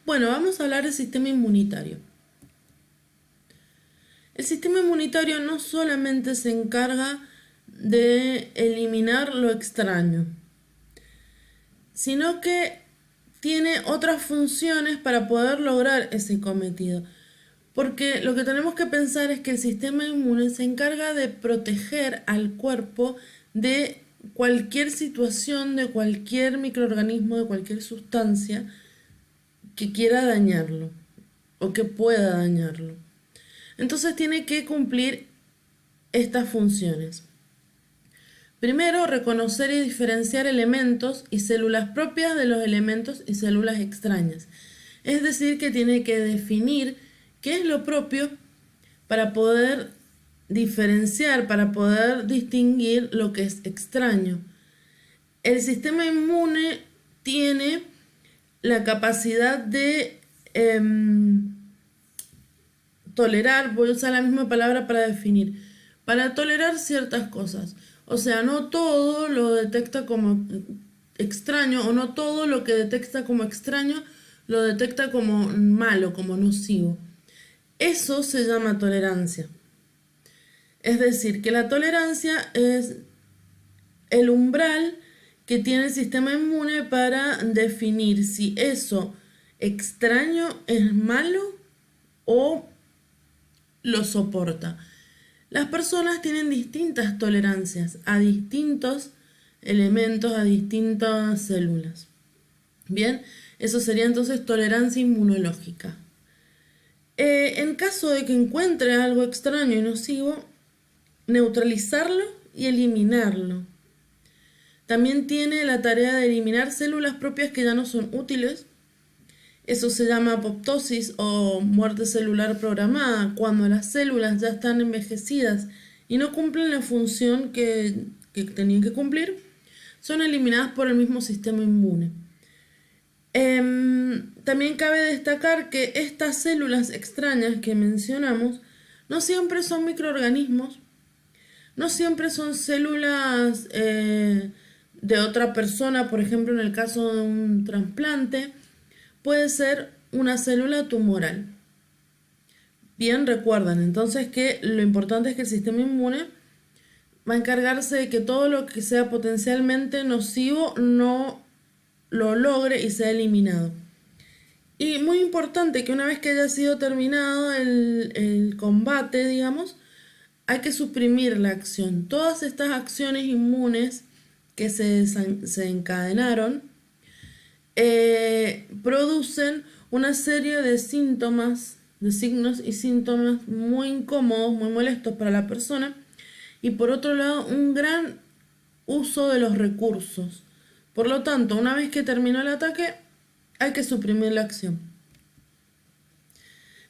Bueno, vamos a hablar del sistema inmunitario. El sistema inmunitario no solamente se encarga de eliminar lo extraño, sino que tiene otras funciones para poder lograr ese cometido. Porque lo que tenemos que pensar es que el sistema inmune se encarga de proteger al cuerpo de cualquier situación, de cualquier microorganismo, de cualquier sustancia que quiera dañarlo o que pueda dañarlo. Entonces tiene que cumplir estas funciones. Primero, reconocer y diferenciar elementos y células propias de los elementos y células extrañas. Es decir, que tiene que definir qué es lo propio para poder diferenciar, para poder distinguir lo que es extraño. El sistema inmune tiene la capacidad de tolerar, voy a usar la misma palabra para definir, para tolerar ciertas cosas. O sea, no todo lo detecta como extraño o no todo lo que detecta como extraño lo detecta como malo, como nocivo. Eso se llama tolerancia. Es decir, que la tolerancia es el umbral que tiene el sistema inmune para definir si eso extraño es malo o lo soporta. Las personas tienen distintas tolerancias a distintos elementos, a distintas células. Bien, eso sería entonces tolerancia inmunológica. En caso de que encuentre algo extraño y nocivo, neutralizarlo y eliminarlo. También tiene la tarea de eliminar células propias que ya no son útiles. Eso se llama apoptosis o muerte celular programada, cuando las células ya están envejecidas y no cumplen la función que tenían que cumplir, son eliminadas por el mismo sistema inmune. También cabe destacar que estas células extrañas que mencionamos no siempre son microorganismos, no siempre son células de otra persona, por ejemplo en el caso de un trasplante, puede ser una célula tumoral. Bien, recuerdan entonces que lo importante es que el sistema inmune va a encargarse de que todo lo que sea potencialmente nocivo no lo logre y sea eliminado. Y muy importante que una vez que haya sido terminado el combate, digamos, hay que suprimir la acción. Todas estas acciones inmunes que se encadenaron producen una serie de síntomas, de signos y síntomas muy incómodos, muy molestos para la persona. Y por otro lado, un gran uso de los recursos. Por lo tanto, una vez que terminó el ataque, hay que suprimir la acción.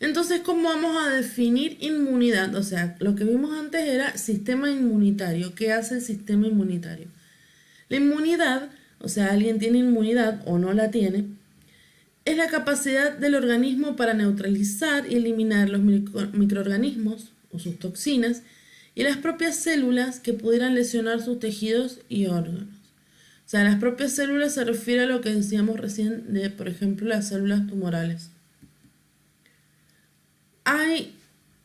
Entonces, ¿cómo vamos a definir inmunidad? O sea, lo que vimos antes era sistema inmunitario. ¿Qué hace el sistema inmunitario? La inmunidad, o sea, alguien tiene inmunidad o no la tiene, es la capacidad del organismo para neutralizar y eliminar los microorganismos o sus toxinas y las propias células que pudieran lesionar sus tejidos y órganos. O sea, las propias células se refiere a lo que decíamos recién de, por ejemplo, las células tumorales. Hay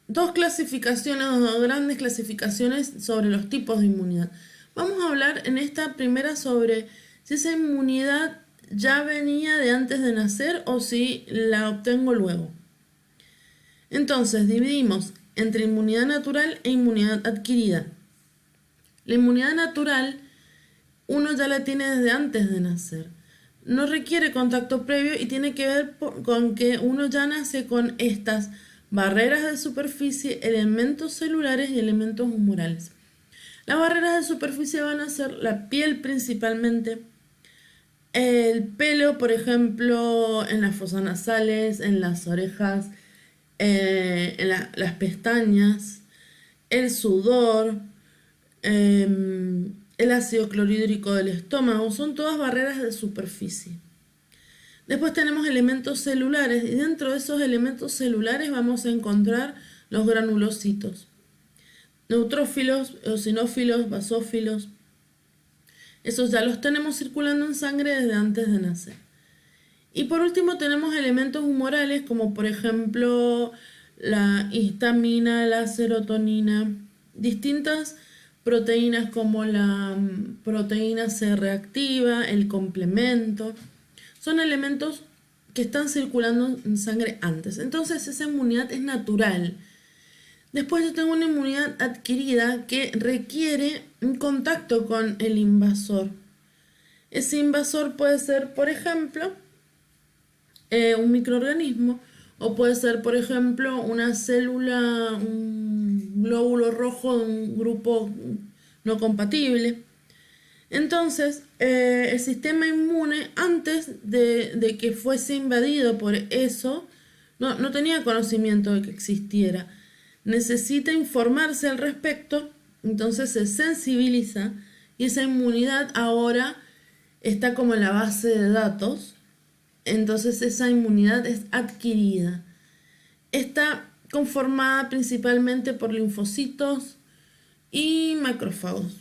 dos clasificaciones, dos grandes clasificaciones sobre los tipos de inmunidad. Vamos a hablar en esta primera sobre si esa inmunidad ya venía de antes de nacer o si la obtengo luego. Entonces, dividimos entre inmunidad natural e inmunidad adquirida. La inmunidad natural uno ya la tiene desde antes de nacer. No requiere contacto previo y tiene que ver con que uno ya nace con estas barreras de superficie, elementos celulares y elementos humorales. Las barreras de superficie van a ser la piel principalmente, el pelo, por ejemplo, en las fosas nasales, en las orejas, las pestañas, el sudor, el ácido clorhídrico del estómago, son todas barreras de superficie. Después tenemos elementos celulares y dentro de esos elementos celulares vamos a encontrar los granulocitos, neutrófilos, eosinófilos, basófilos. Esos ya los tenemos circulando en sangre desde antes de nacer. Y por último tenemos elementos humorales como por ejemplo la histamina, la serotonina, distintas proteínas como la proteína C reactiva, el complemento. Son elementos que están circulando en sangre antes. Entonces esa inmunidad es natural. Después yo tengo una inmunidad adquirida que requiere un contacto con el invasor. Ese invasor puede ser, por ejemplo, un microorganismo, o puede ser, por ejemplo, una célula, un glóbulo rojo de un grupo no compatible. Entonces, el sistema inmune, antes de que fuese invadido por eso, no tenía conocimiento de que existiera. Necesita informarse al respecto, entonces se sensibiliza y esa inmunidad ahora está como en la base de datos. Entonces esa inmunidad es adquirida. Está conformada principalmente por linfocitos y macrófagos.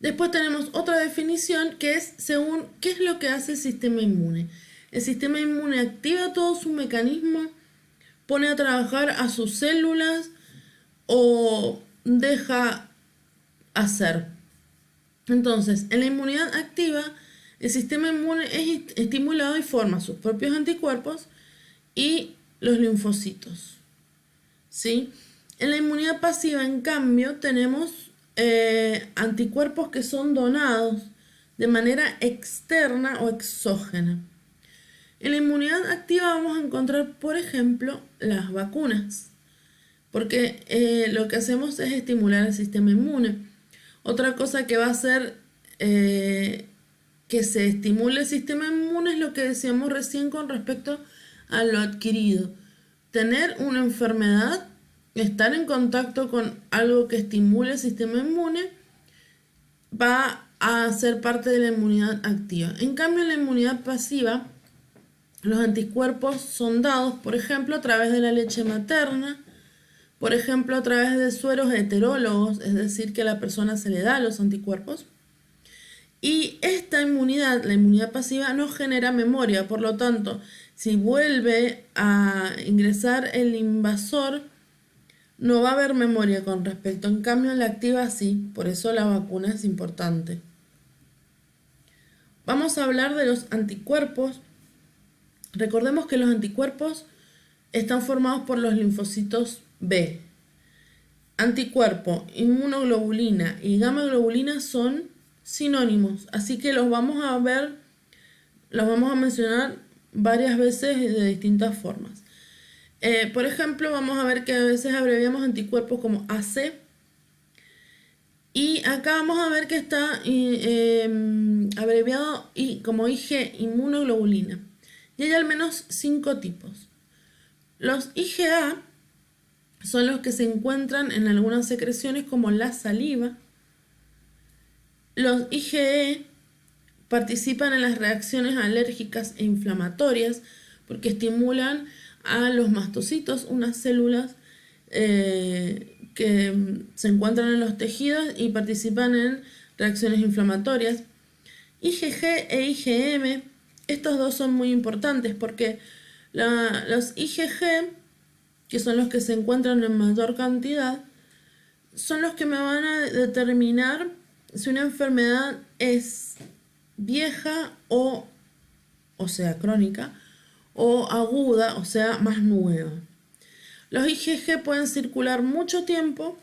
Después tenemos otra definición que es según qué es lo que hace el sistema inmune. El sistema inmune activa todo su mecanismo, pone a trabajar a sus células o deja hacer. Entonces, en la inmunidad activa, el sistema inmune es estimulado y forma sus propios anticuerpos y los linfocitos. ¿Sí? En la inmunidad pasiva, en cambio, tenemos anticuerpos que son donados de manera externa o exógena. En la inmunidad activa vamos a encontrar, por ejemplo, las vacunas, porque lo que hacemos es estimular el sistema inmune. Otra cosa que va a hacer que se estimule el sistema inmune es lo que decíamos recién con respecto a lo adquirido. Tener una enfermedad, estar en contacto con algo que estimule el sistema inmune, va a ser parte de la inmunidad activa. En cambio, en la inmunidad pasiva, los anticuerpos son dados, por ejemplo, a través de la leche materna, por ejemplo, a través de sueros heterólogos, es decir, que a la persona se le da los anticuerpos. Y esta inmunidad, la inmunidad pasiva, no genera memoria, por lo tanto, si vuelve a ingresar el invasor, no va a haber memoria con respecto. En cambio, en la activa sí, por eso la vacuna es importante. Vamos a hablar de los anticuerpos. Recordemos que los anticuerpos están formados por los linfocitos B. Anticuerpo, inmunoglobulina y gamma globulina son sinónimos, así que los vamos a ver, los vamos a mencionar varias veces de distintas formas. Por ejemplo, vamos a ver que a veces abreviamos anticuerpos como AC, y acá vamos a ver que está abreviado como IG, inmunoglobulina. Y hay al menos 5 tipos. Los IgA son los que se encuentran en algunas secreciones como la saliva. Los IgE participan en las reacciones alérgicas e inflamatorias porque estimulan a los mastocitos, unas células que se encuentran en los tejidos y participan en reacciones inflamatorias. IgG e IgM, estos dos son muy importantes porque los IgG, que son los que se encuentran en mayor cantidad, son los que me van a determinar si una enfermedad es vieja o sea, crónica, o aguda, o sea, más nueva. Los IgG pueden circular mucho tiempo,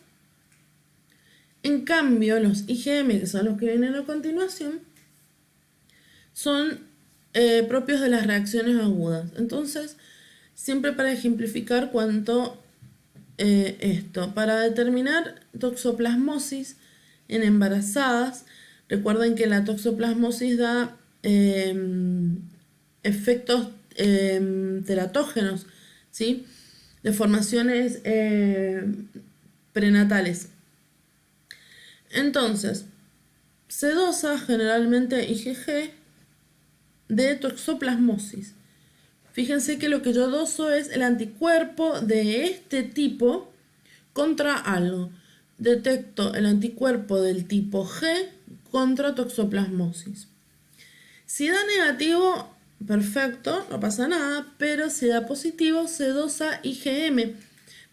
en cambio los IgM, que son los que vienen a continuación, son propios de las reacciones agudas. Entonces, siempre para ejemplificar cuánto esto, para determinar toxoplasmosis en embarazadas, recuerden que la toxoplasmosis da efectos teratógenos, ¿sí? Deformaciones prenatales. Entonces, se dosa generalmente IgG de toxoplasmosis. Fíjense que lo que yo doso es el anticuerpo de este tipo contra algo. Detecto el anticuerpo del tipo G contra toxoplasmosis. Si da negativo, perfecto, no pasa nada, pero si da positivo, se dosa IgM,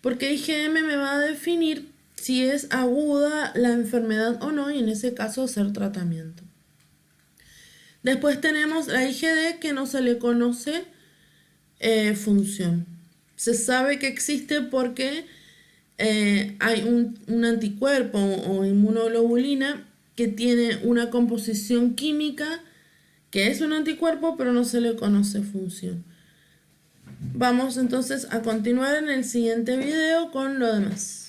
porque IgM me va a definir si es aguda la enfermedad o no, y en ese caso hacer tratamiento. Después tenemos la IgD, que no se le conoce función. Se sabe que existe porque hay un anticuerpo o inmunoglobulina que tiene una composición química que es un anticuerpo, pero no se le conoce función. Vamos entonces a continuar en el siguiente video con lo demás.